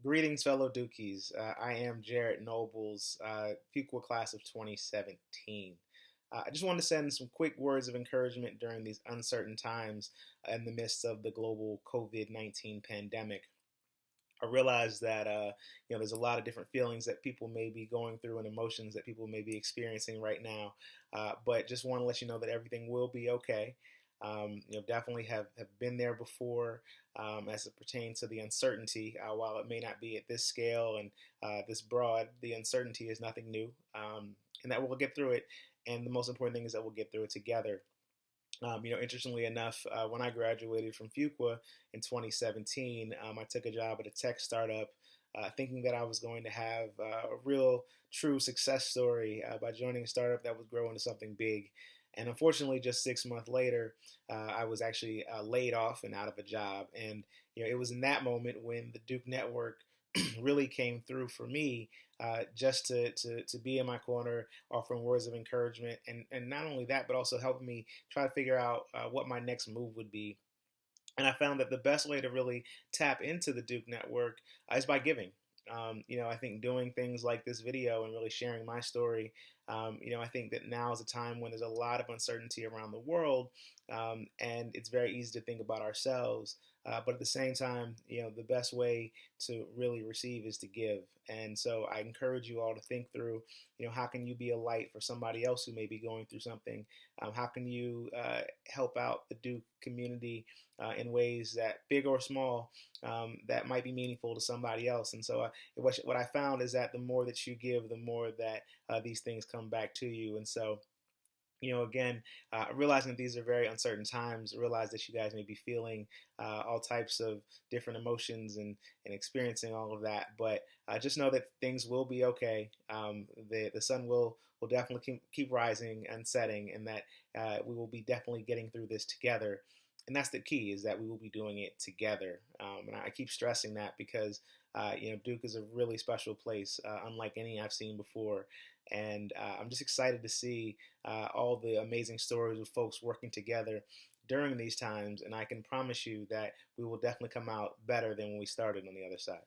Greetings, fellow Dukies. I am Jarrett Nobles, Fuqua class of 2017. I just wanted to send some quick words of encouragement during these uncertain times in the midst of the global COVID-19 pandemic. I realize that there's a lot of different feelings that people may be going through and emotions that people may be experiencing right now. But just want to let you know that everything will be okay. Definitely have been there before as it pertains to the uncertainty. While it may not be at this scale and this broad, the uncertainty is nothing new, and that we'll get through it. And the most important thing is that we'll get through it together. Interestingly enough, when I graduated from Fuqua in 2017, I took a job at a tech startup, thinking that I was going to have a real, true success story by joining a startup that would grow into something big. And unfortunately, just 6 months later, I was actually laid off and out of a job. And it was in that moment when the Duke Network really came through for me, just to be in my corner, offering words of encouragement, and not only that, but also helping me try to figure out what my next move would be. And I found that the best way to really tap into the Duke Network is by giving. I think doing things like this video and really sharing my story. I think that now is a time when there's a lot of uncertainty around the world, and it's very easy to think about ourselves. But at the same time, the best way to really receive is to give. And so I encourage you all to think through, how can you be a light for somebody else who may be going through something? How can you help out the Duke community in ways that, big or small, that might be meaningful to somebody else? And so what I found is that the more that you give, the more that these things come back to you. And so, again, realizing that these are very uncertain times, realize that you guys may be feeling all types of different emotions and experiencing all of that. But just know that things will be okay. The sun will definitely keep rising and setting, and that we will be definitely getting through this together. And that's the key, is that we will be doing it together. And I keep stressing that because, Duke is a really special place, unlike any I've seen before. And I'm just excited to see all the amazing stories of folks working together during these times. And I can promise you that we will definitely come out better than when we started on the other side.